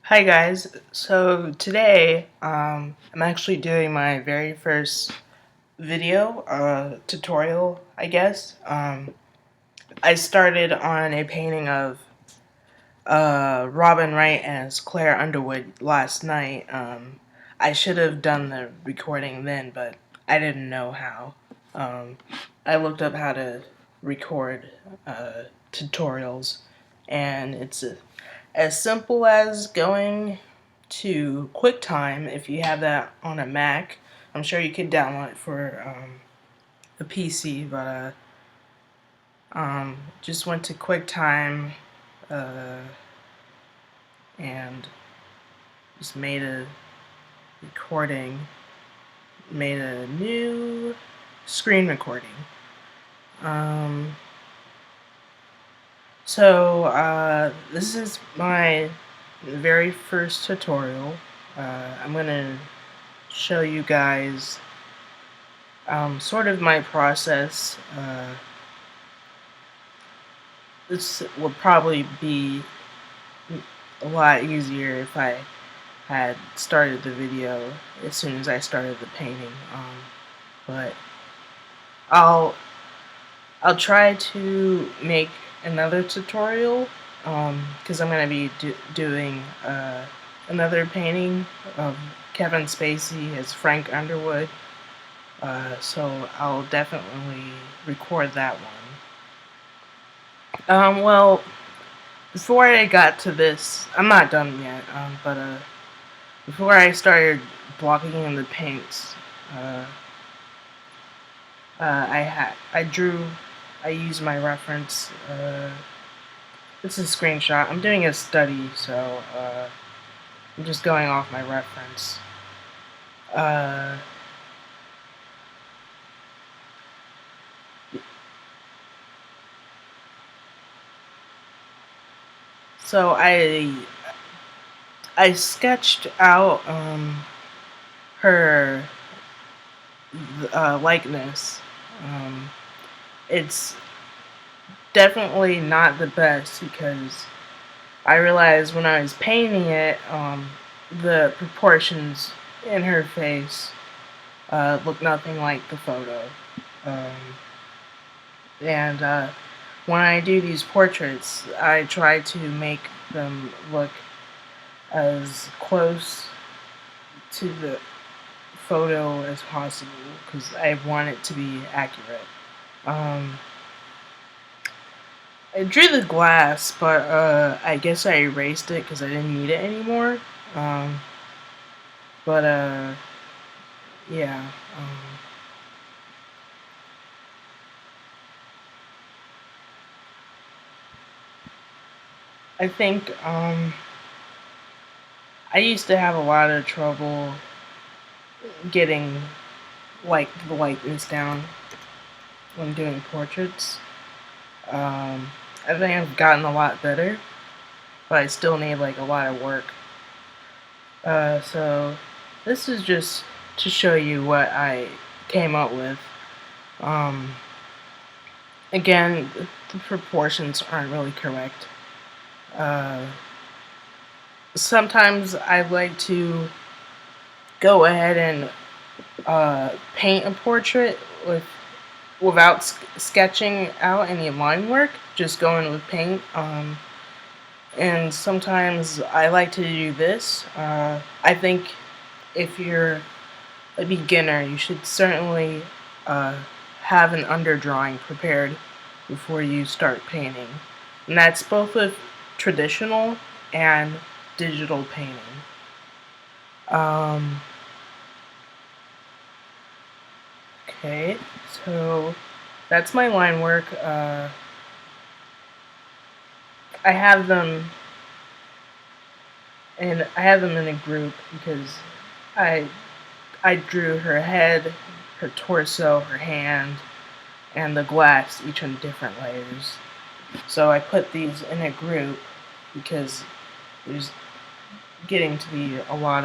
Hi guys, so today I'm actually doing my very first video tutorial, I guess. I started on a painting of Robin Wright as Claire Underwood last night. I should have done the recording then, but I didn't know how. Um, I looked up how to record tutorials, and it's as simple as going to QuickTime if you have that on a Mac. I'm sure you could download it for a PC, but just went to QuickTime uh, and just made a recording, made a new screen recording. Um, this is my very first tutorial. I'm gonna show you guys sort of my process. This would probably be a lot easier if I had started the video as soon as I started the painting. But I'll I'll try to make another tutorial because I'm gonna be doing another painting of Kevin Spacey as Frank Underwood. So I'll definitely record that one. Well, before I got to this, I'm not done yet. But before I started blocking in the paints, uh, I used my reference. This is a screenshot. I'm doing a study, so I'm just going off my reference. Uh, so I sketched out her likeness. It's definitely not the best because I realized when I was painting it, the proportions in her face look nothing like the photo. Um, and when I do these portraits, I try to make them look as close to the photo as possible because I want it to be accurate. I drew the glass, but I guess I erased it because I didn't need it anymore. Um, but yeah. I think I used to have a lot of trouble getting the likeness down when doing portraits. I think I've gotten a lot better, but I still need like a lot of work. So this is just to show you what I came up with. Um, Again, the proportions aren't really correct. Uh, Sometimes I like to go ahead and paint a portrait without sketching out any line work, just going with paint. And sometimes I like to do this. I think if you're a beginner, you should certainly have an underdrawing prepared before you start painting. And that's both with traditional and digital painting. Okay, so that's my line work. I have them in a group because I I drew her head, her torso, her hand, and the glass, each in different layers. So I put these in a group because there's getting to be a lot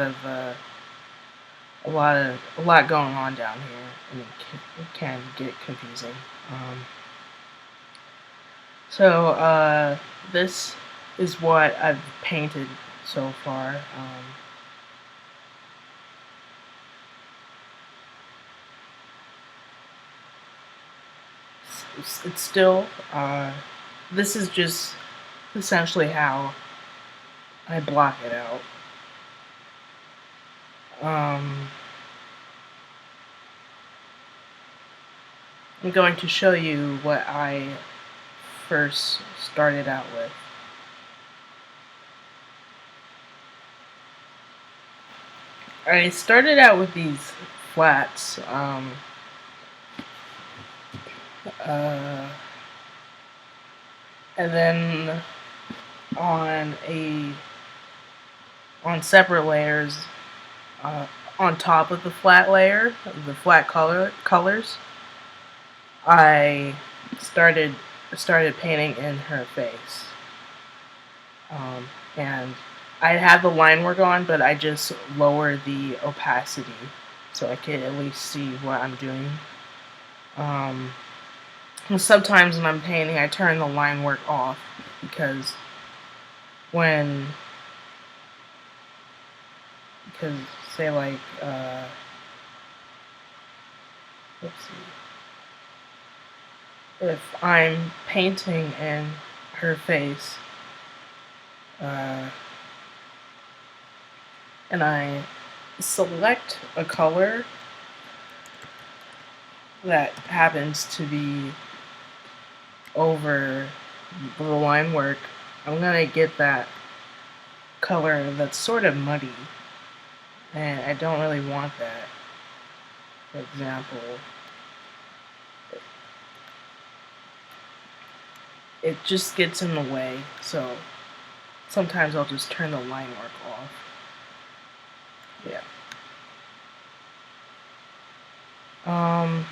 going on down here, and it can get confusing. So this is what I've painted so far. It's still, this is just essentially how I block it out. I'm going to show you what I first started out with. I started out with these flats, uh, and then on a on separate layers, uh, on top of the flat layer, the flat colors, I started started painting in her face, and I had the line work on, but I just lowered the opacity so I could at least see what I'm doing. Um, Sometimes when I'm painting, I turn the line work off because when because say like let's see, if I'm painting in her face, uh, and I select a color that happens to be over the line work, I'm gonna get that color that's sort of muddy, and I don't really want that. For example, it just gets in the way, so sometimes I'll just turn the line work off. Yeah. Um,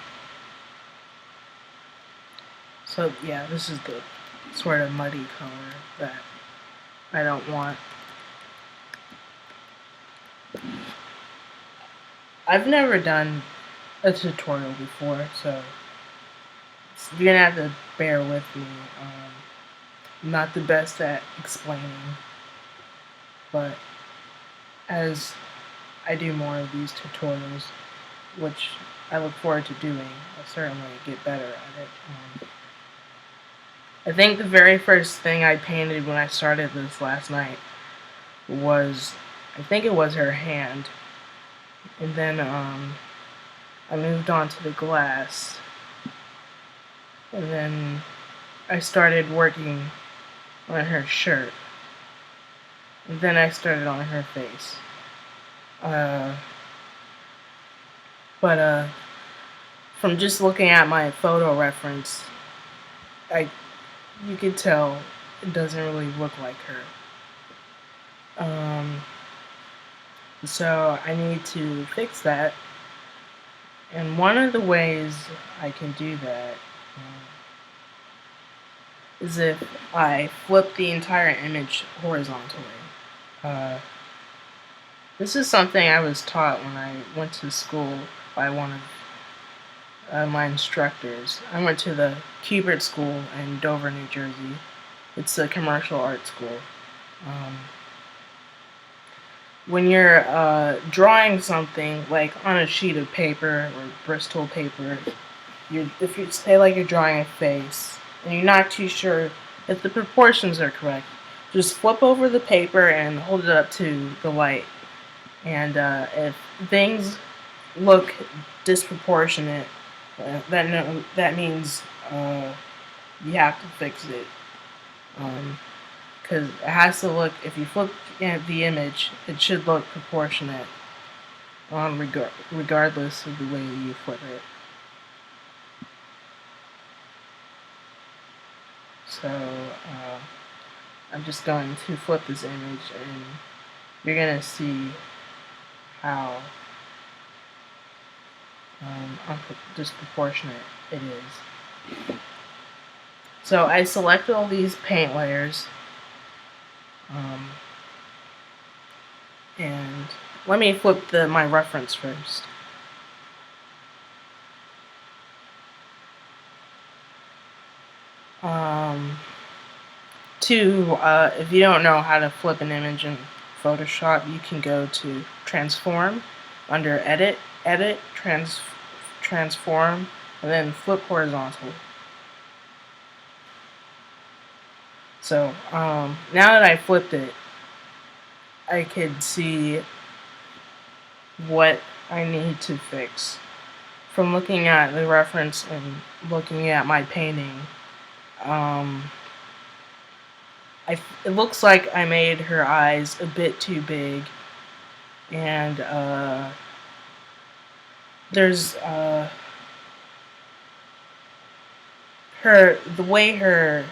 so yeah, this is the sort of muddy color that I don't want. I've never done a tutorial before, so you're gonna have to bear with me. I'm not the best at explaining, but as I do more of these tutorials, which I look forward to doing, I'll certainly get better at it. I think the very first thing I painted when I started this last night was, I think it was her hand, and then I moved on to the glass, and then I started working on her shirt, and then I started on her face. Uh, but from just looking at my photo reference, I you could tell it doesn't really look like her. So I need to fix that, and one of the ways I can do that is if I flip the entire image horizontally. Uh, this is something I was taught when I went to school by one of my instructors. I went to the Kubert School in Dover, New Jersey. It's a commercial art school. Um, when you're drawing something like on a sheet of paper or Bristol paper, if you say like you're drawing a face and you're not too sure if the proportions are correct, just flip over the paper and hold it up to the light. And if things look disproportionate, that means you have to fix it. Because it has to look, if you flip the image, it should look proportionate regardless of the way you flip it. So I'm just going to flip this image, and you're going to see how disproportionate it is. So I select all these paint layers, and let me flip my reference first. If you don't know how to flip an image in Photoshop, you can go to transform under edit, transform, and then flip horizontal. So now that I flipped it, I could see what I need to fix. From looking at the reference and looking at my painting, it looks like I made her eyes a bit too big, and there's the way her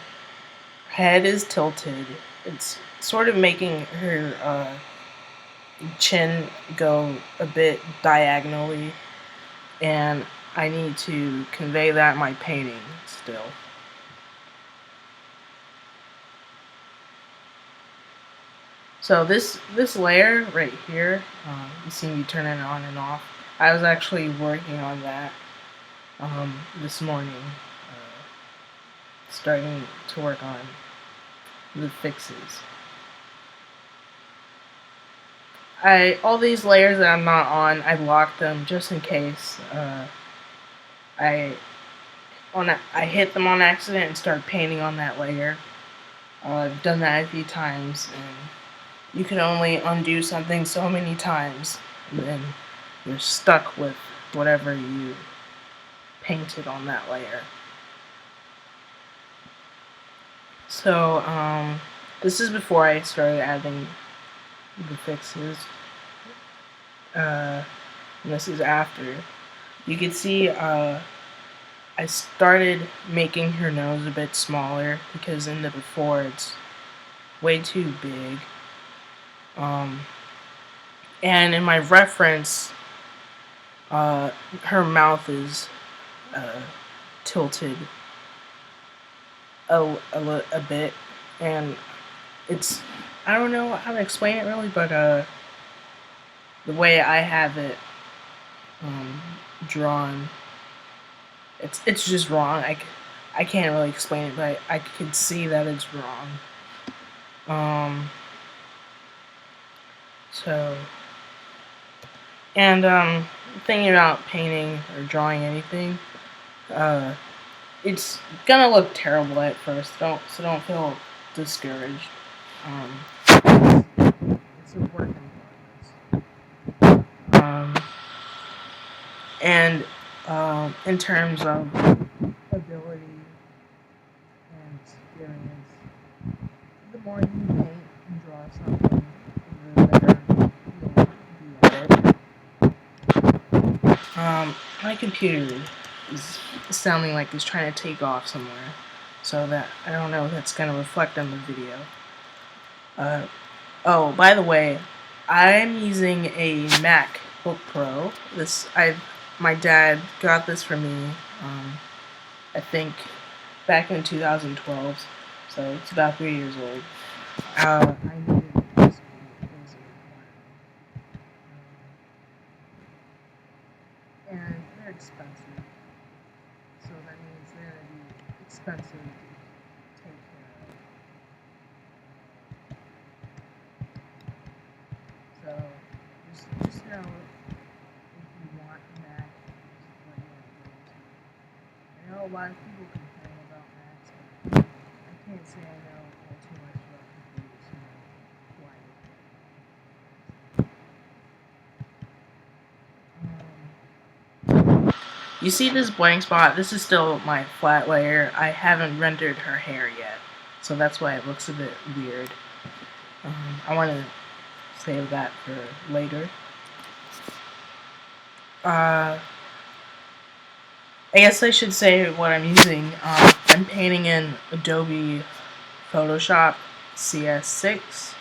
head is tilted. It's sort of making her chin go a bit diagonally, and I need to convey that in my painting still. So this layer right here, you see me turning it on and off. I was actually working on that this morning, starting to work on the fixes. All these layers that I'm not on, I locked them just in case I hit them on accident and start painting on that layer. I've done that a few times, and you can only undo something so many times, and then you're stuck with whatever you painted on that layer. So this is before I started adding the fixes. And this is after. You can see I started making her nose a bit smaller because in the before it's way too big. And in my reference, her mouth is tilted a bit, and it's, I don't know how to explain it really, but the way I have it drawn, it's just wrong. I can't really explain it, but I can see that it's wrong. So, and thinking about painting or drawing anything, it's gonna look terrible at first. Don't feel discouraged. It's a work in progress. And in terms of ability and experience, the more you paint and draw something, the better you'll be at it. My computer is sounding like it's trying to take off somewhere, so that I don't know if that's going to reflect on the video. Oh, by the way, I'm using a MacBook Pro. My dad got this for me, I think back in 2012, so it's about 3 years old. I needed it for school. It was a requirement. And they're expensive, so that means they're going to be expensive to take care of. So just know if you want a Mac, this is what you have to go to. I know a lot of people complain about Macs, but I can't say I know all too much about computers to know why they You see this blank spot? This is still my flat layer. I haven't rendered her hair yet, so that's why it looks a bit weird. I want to save that for later. I guess I should say what I'm using. I'm painting in Adobe Photoshop CS6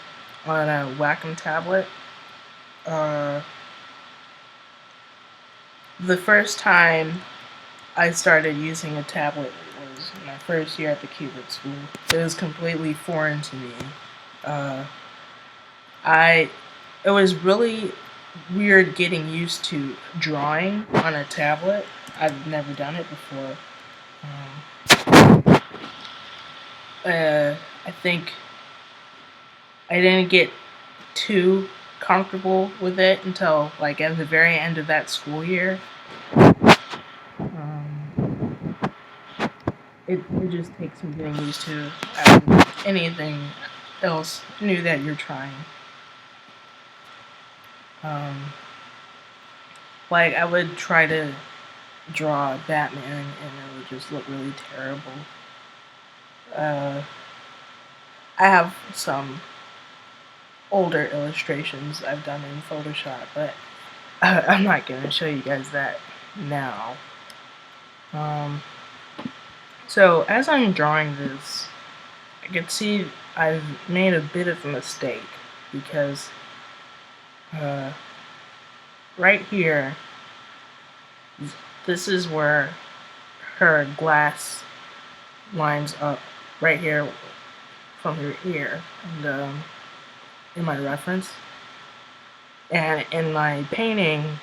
on a Wacom tablet. The first time I started using a tablet was my first year at the Cupid School. It was completely foreign to me. It was really weird getting used to drawing on a tablet. I've never done it before. I think I didn't get too comfortable with it until like at the very end of that school year. Um, it just takes some getting used to, as anything else new that you're trying. Um, like I would try to draw Batman and it would just look really terrible. Uh, I have some older illustrations I've done in Photoshop, but I'm not going to show you guys that now. So as I'm drawing this, I can see I've made a bit of a mistake because right here, this is where her glass lines up right here from her ear, and in my reference. And in my painting,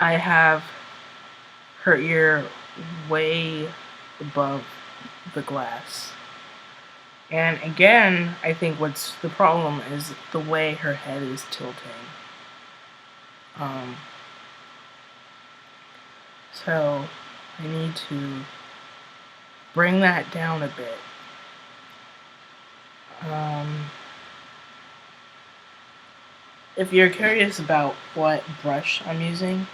I have her ear way above the glass. And again, I think what's the problem is the way her head is tilting. So I need to bring that down a bit. If you're curious about what brush I'm using,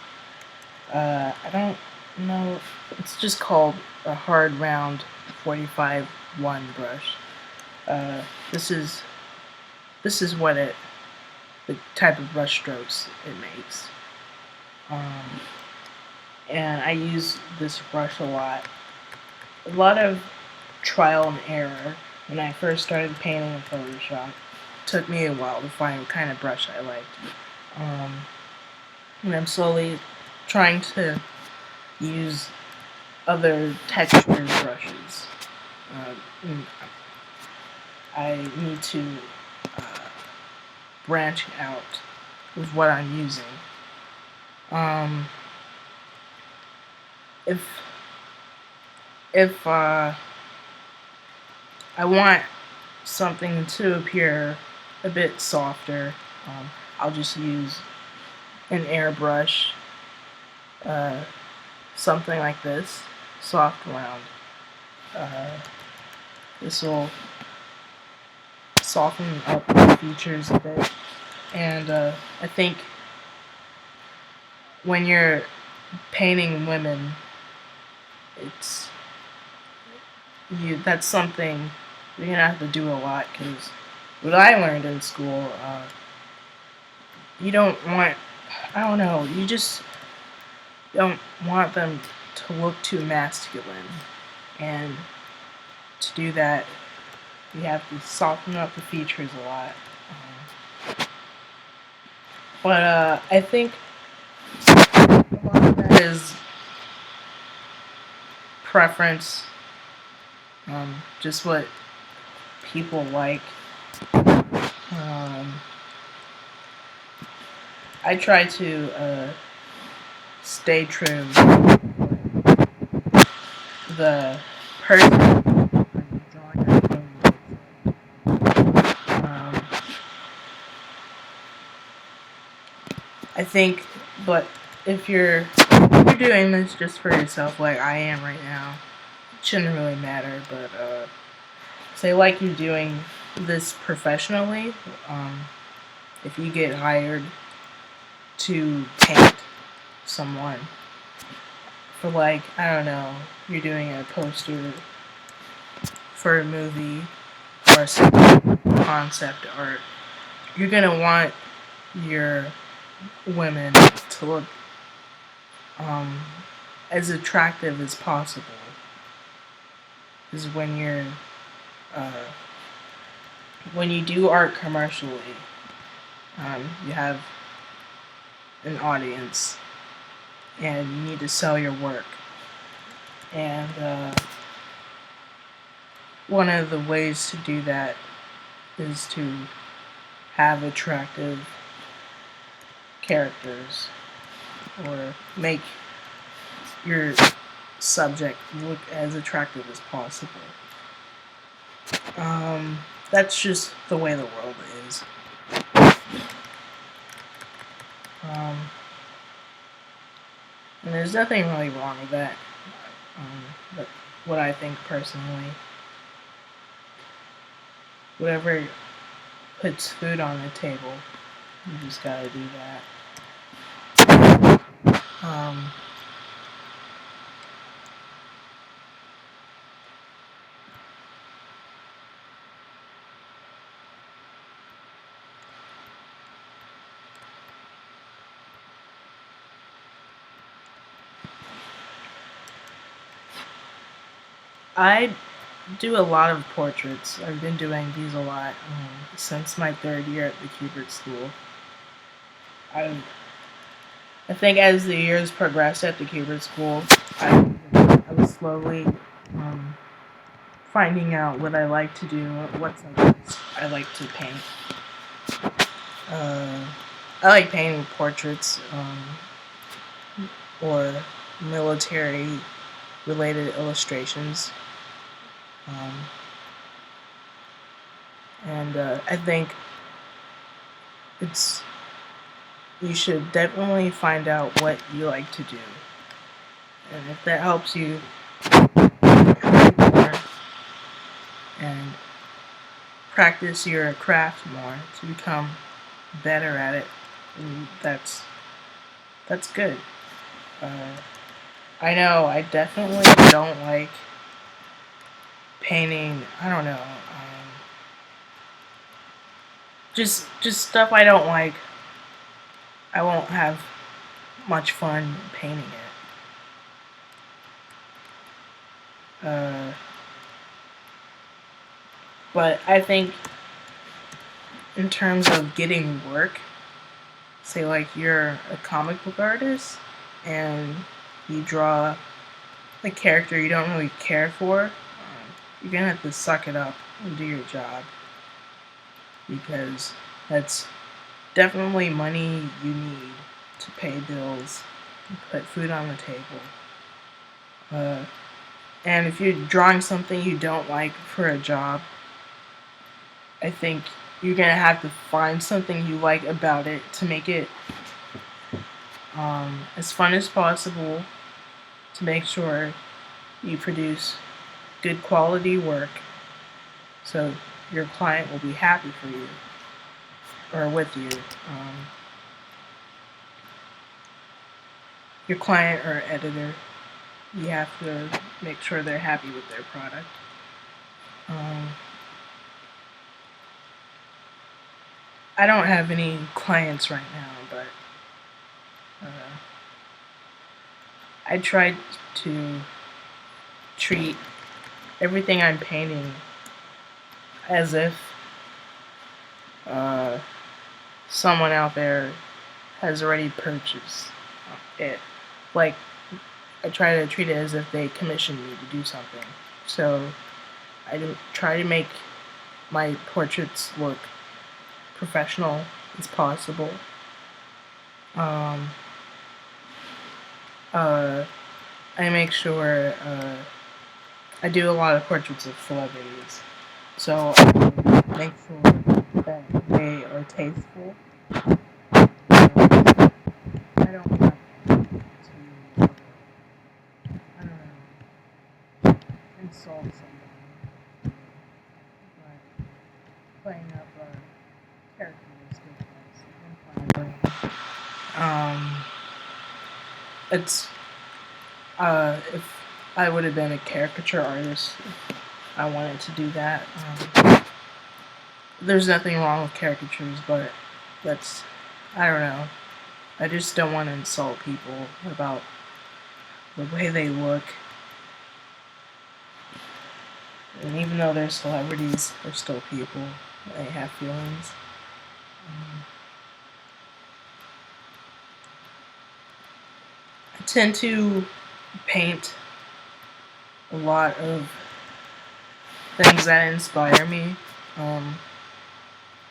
I don't know. It's just called a hard round 45-1 brush. This is what the type of brush strokes it makes. And I use this brush a lot. A lot of trial and error when I first started painting in Photoshop. It took me a while to find what kind of brush I liked. And I'm slowly trying to use other textured brushes. I need to branch out with what I'm using. If I want something to appear a bit softer, I'll just use an airbrush, something like this, soft round. This will soften up the features a bit, and I think when you're painting women, that's something you're gonna have to do a lot, because what I learned in school, you don't want, I don't know, you just don't want them to look too masculine, and to do that you have to soften up the features a lot. But I think a lot of that is preference, just what people like. I try to stay true to the person I'm drawing or painting. I think, but if you're doing this just for yourself, like I am right now, it shouldn't really matter. But say like you're doing this professionally, if you get hired to paint someone for, like, I don't know, you're doing a poster for a movie or some concept art, you're gonna want your women to look as attractive as possible. Is when you do art commercially, you have an audience and you need to sell your work, and one of the ways to do that is to have attractive characters, or make your subject look as attractive as possible. That's just the way the world is. And there's nothing really wrong with that. But what I think personally, whatever puts food on the table, you just gotta do that. I do a lot of portraits. I've been doing these a lot since my third year at the Kubert School. I think as the years progressed at the Kubert School, I was slowly finding out what I like to do, what subjects I like to paint. I like painting portraits or military-related illustrations. And I think you should definitely find out what you like to do. And if that helps you more and practice your craft more to become better at it, that's good. I know I definitely don't like painting. I don't know. Just stuff I don't like. I won't have much fun painting it. But I think in terms of getting work, say like you're a comic book artist and you draw a character you don't really care for, you're gonna have to suck it up and do your job, because that's definitely money you need to pay bills and put food on the table. And if you're drawing something you don't like for a job, I think you're gonna have to find something you like about it to make it as fun as possible, to make sure you produce good quality work so your client will be happy for you or with you. Your client or editor, you have to make sure they're happy with their product. I don't have any clients right now, but I tried to treat everything I'm painting as if someone out there has already purchased it. Like, I try to treat it as if they commissioned me to do something. So I try to make my portraits look professional as possible. I make sure I do a lot of portraits of celebrities, so I make sure that they are tasteful. I don't want to, I don't know, insult someone by playing up a characteristic that's implied. It's if I would have been a caricature artist, I wanted to do that. There's nothing wrong with caricatures, but I don't know. I just don't want to insult people about the way they look. And even though they're celebrities, they're still people. They have feelings. I tend to paint a lot of things that inspire me.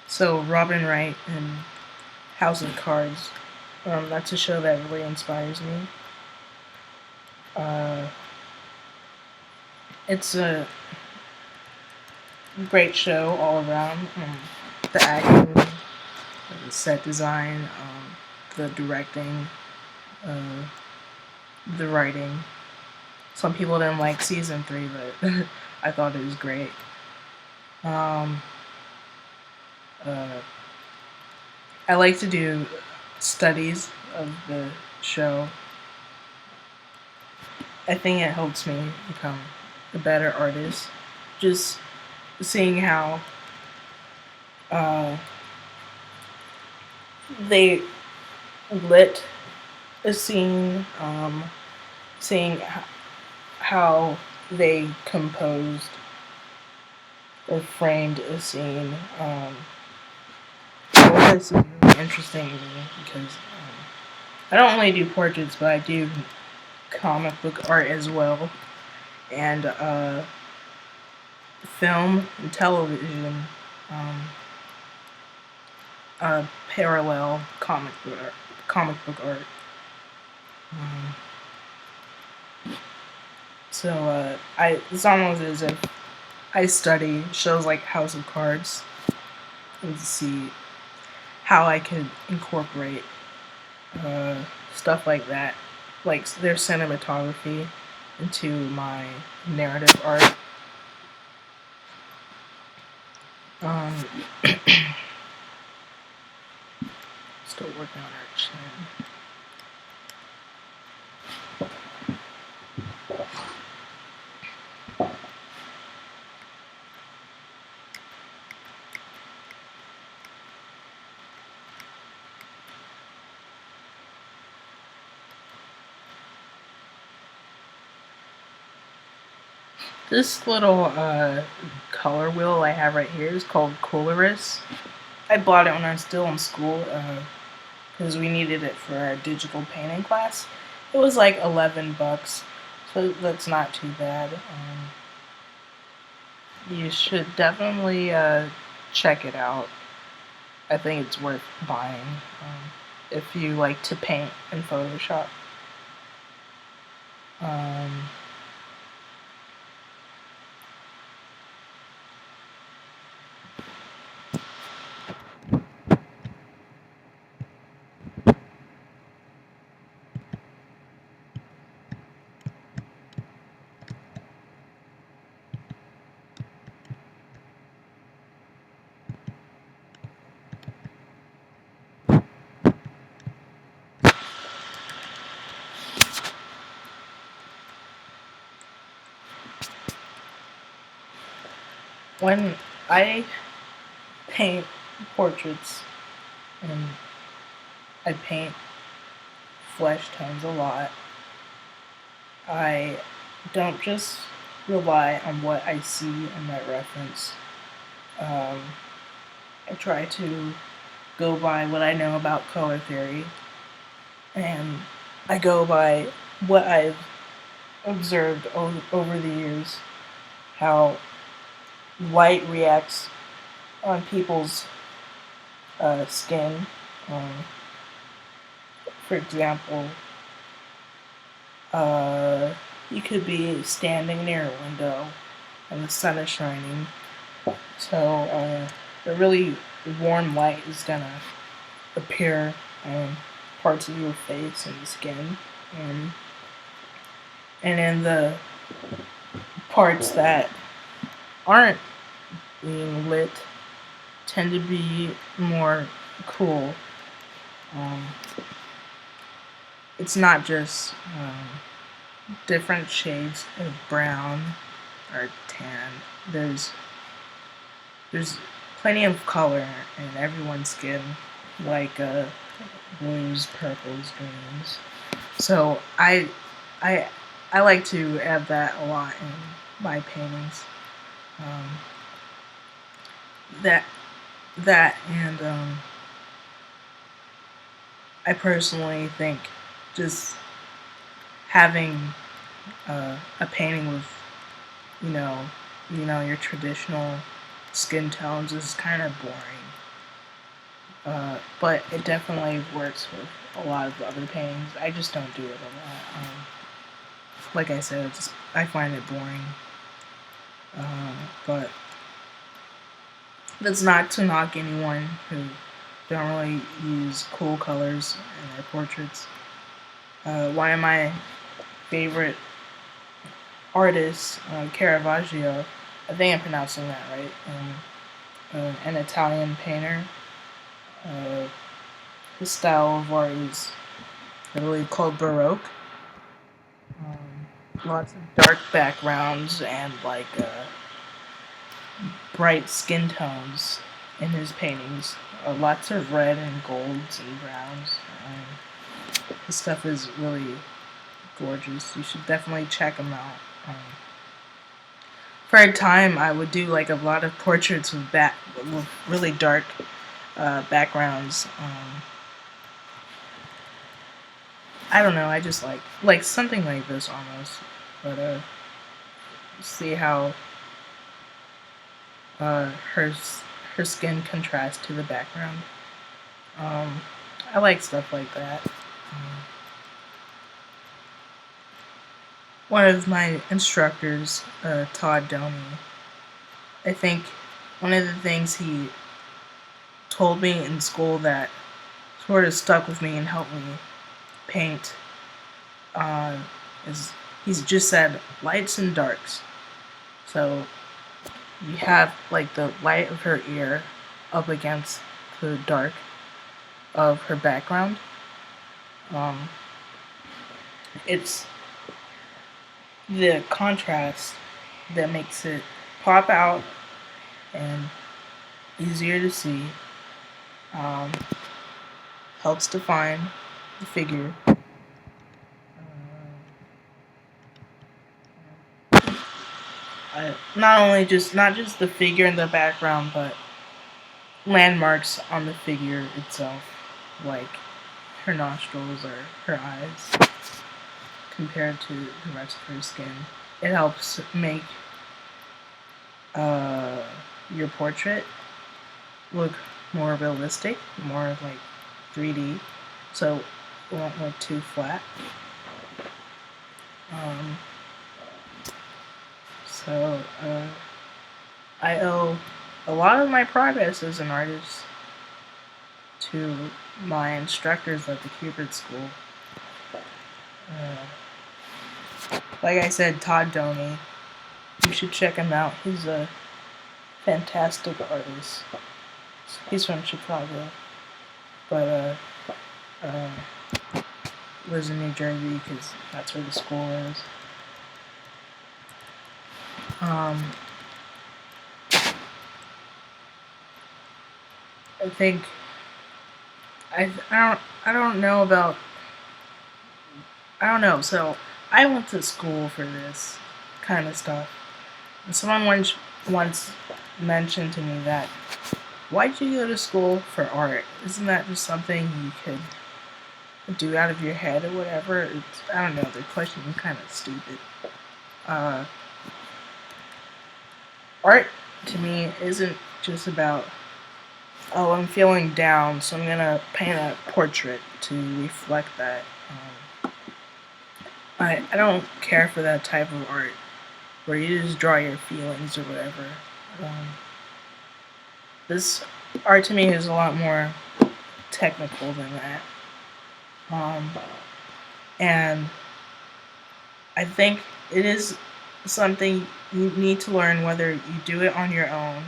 So Robin Wright and House of Cards, that's a show that really inspires me. It's a great show all around. The acting, the set design, the directing, uh, the writing. Some people didn't like season 3, but I thought it was great. Um, uh, I like to do studies of the show. I think it helps me become a better artist. Just seeing how uh, they lit a scene, seeing how they composed or framed a scene. All this is really interesting to me because I don't only do portraits, but I do comic book art as well, and film and television um, parallel comic book art. Um, it's almost as if I study shows like House of Cards and see how I could incorporate stuff like that, like their cinematography, into my narrative art. Um, Still working on our chin. This little color wheel I have right here is called Coloris. I bought it when I was still in school because we needed it for our digital painting class. It was like $11, so that's not too bad. You should definitely check it out. I think it's worth buying if you like to paint in Photoshop. Um, when I paint portraits and I paint flesh tones a lot, I don't just rely on what I see in my reference. Um, I try to go by what I know about color theory, and I go by what I've observed over the years, how light reacts on people's skin. Um, for example, you could be standing near a window and the sun is shining, so a really warm light is gonna appear on parts of your face and skin, and in the parts that aren't being lit tend to be more cool. Um, it's not just different shades of brown or tan. There's plenty of color in everyone's skin, like blues, purples, greens. So I I like to add that a lot in my paintings. Um, that and I personally think just having a painting with you know your traditional skin tones is kind of boring. But it definitely works with a lot of the other paintings. I just don't do it a lot. Like I said, I find it boring. But that's not to knock anyone who don't really use cool colors in their portraits. One of my favorite artists, Caravaggio, I think I'm pronouncing that right, an Italian painter. Uh, his style of art is literally called Baroque. Lots of dark backgrounds and bright skin tones in his paintings. Lots of red and golds and browns. His stuff is really gorgeous. You should definitely check him out. For a time, I would do like a lot of portraits with really dark backgrounds. I don't know. I just like something like this almost, but see how her skin contrasts to the background. I like stuff like that. One of my instructors, Todd Doney, I think one of the things he told me in school that sort of stuck with me and helped me paint is he's just said lights and darks. So you have like the light of her ear up against the dark of her background. It's the contrast that makes it pop out and easier to see. Helps define the figure. Not just the figure in the background, but landmarks on the figure itself, like her nostrils or her eyes, compared to the rest of her skin. It helps make your portrait look more realistic, more like 3D, so it won't look too flat. So I owe a lot of my progress as an artist to my instructors at the Cupid School. Like I said, Todd Doney. You should check him out. He's a fantastic artist. He's from Chicago, but lives in New Jersey because that's where the school is. I think I don't know about I don't know. So I went to school for this kind of stuff. And someone once mentioned to me that why'd you go to school for art? Isn't that just something you could do out of your head or whatever? I don't know. The question is kind of stupid. Art to me isn't just about I'm feeling down, so I'm gonna paint a portrait to reflect that. I don't care for that type of art where you just draw your feelings or whatever. This art to me is a lot more technical than that. And I think it is something you need to learn whether you do it on your own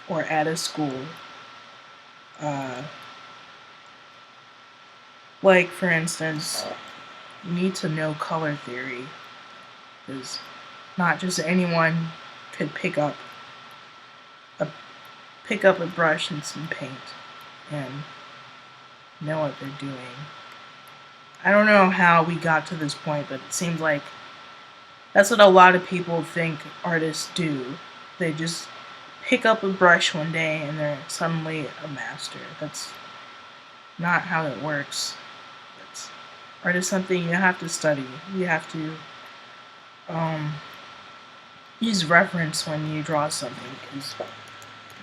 or at a school. Like, for instance, you need to know color theory, because not just anyone could pick up a brush and some paint and know what they're doing. I don't know how we got to this point, but it seems like that's what a lot of people think artists do. They just pick up a brush one day and they're suddenly a master. That's not how it works. Art is something you have to study. You have to use reference when you draw something, because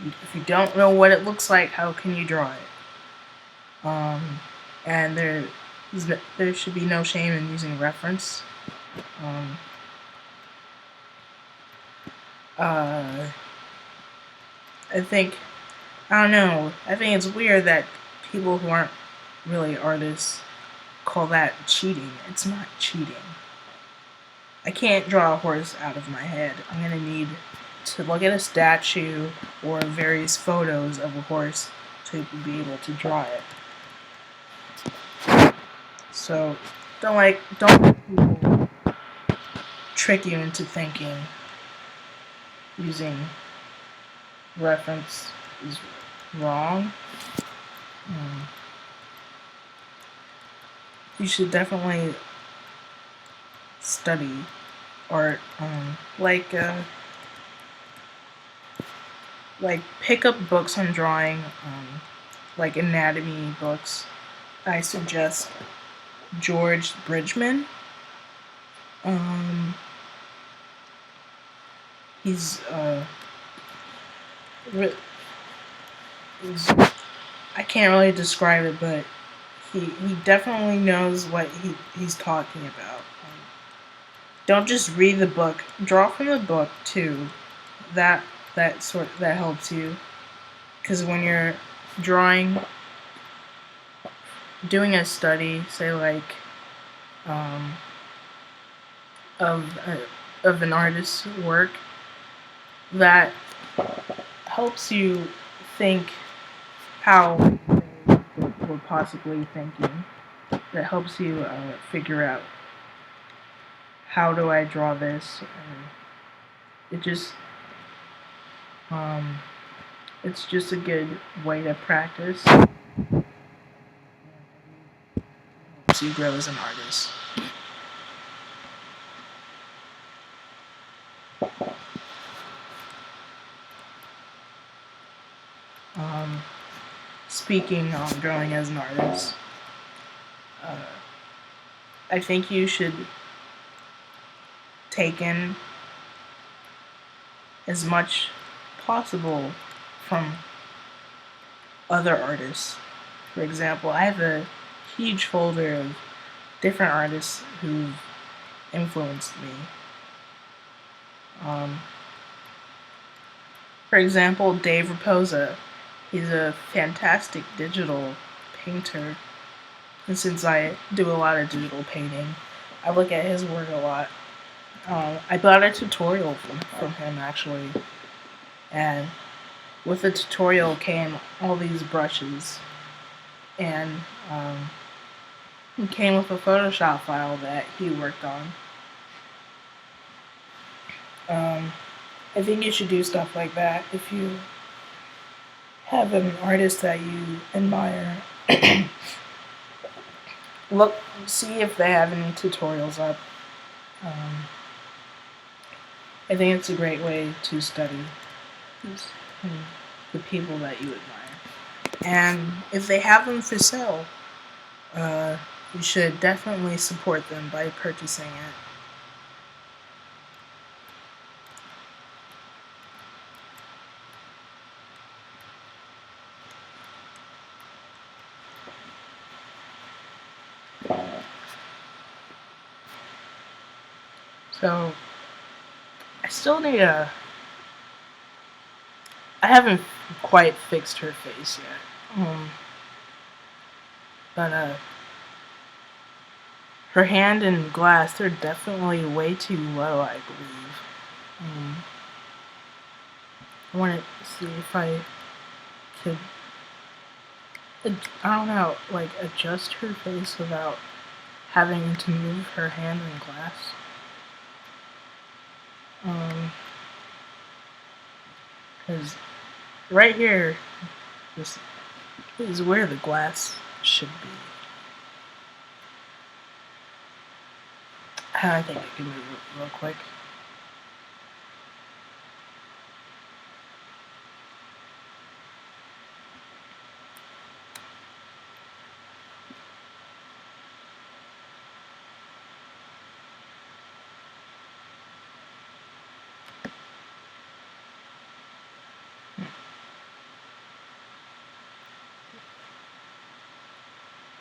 if you don't know what it looks like, how can you draw it? And there should be no shame in using reference. I think it's weird that people who aren't really artists call that cheating. It's not cheating. I can't draw a horse out of my head. I'm gonna need to look at a statue or various photos of a horse to be able to draw it. So don't let people trick you into thinking using reference is wrong. You should definitely study art, like pick up books on drawing, like anatomy books. I suggest George Bridgman. He's I can't really describe it, but he definitely knows what he's talking about. Don't just read the book. Draw from the book too. That helps you, because when you're drawing, doing a study, say like of an artist's work, that helps you think how they were possibly thinking. That helps you figure out, how do I draw this? It just it's just a good way to practice. Helps you grow as an artist. Speaking on drawing as an artist, I think you should take in as much possible from other artists. For example, I have a huge folder of different artists who've influenced me. For example, Dave Raposa. He's a fantastic digital painter. And since I do a lot of digital painting, I look at his work a lot. I bought a tutorial from him, actually. And with the tutorial came all these brushes. And it came with a Photoshop file that he worked on. I think you should do stuff like that if you have an artist that you admire. See if they have any tutorials up. I think it's a great way to study the people that you admire. And if they have them for sale, you should definitely support them by purchasing it. So, I still need I haven't quite fixed her face yet. But, her hand and glass, they're definitely way too low, I believe. I want to see if I could, I don't know, like, adjust her face without having to move her hand and glass. Because right here, this is where the glass should be. I think I can move it real quick.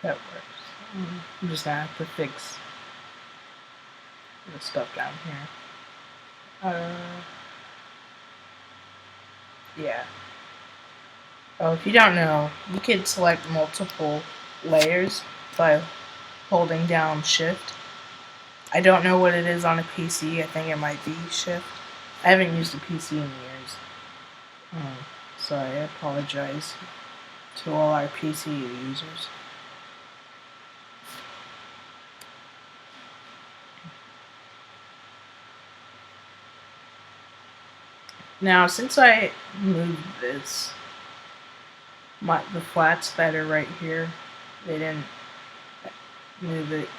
That works. I'm just gonna have to fix the stuff down here. Yeah. Oh, if you don't know, you could select multiple layers by holding down Shift. I don't know what it is on a PC. I think it might be Shift. I haven't used a PC in years. So I apologize to all our PC users. Now, since I moved this, the flats that are right here, they didn't move it.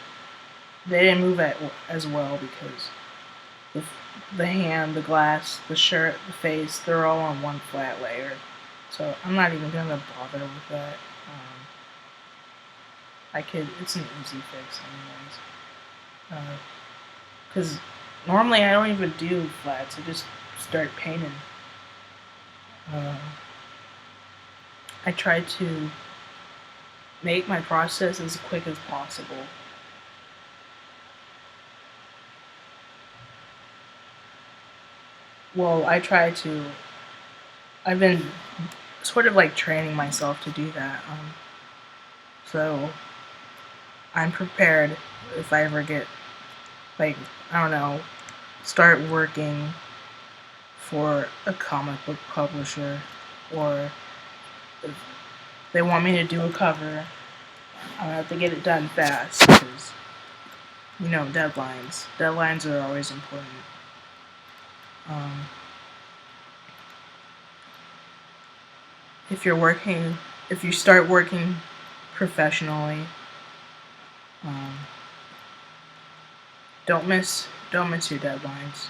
They didn't move it as well because the, the hand, the glass, the shirt, the face, they're all on one flat layer. So I'm not even gonna bother with that. It's an easy fix anyways. Because normally I don't even do flats, I just start painting. I try to make my process as quick as possible. Well, I've been sort of like training myself to do that. So I'm prepared if I ever get, like, I don't know, start working for a comic book publisher, or if they want me to do a cover, I have to get it done fast because, deadlines. Deadlines are always important. Um, if you start working professionally, um, don't miss your deadlines.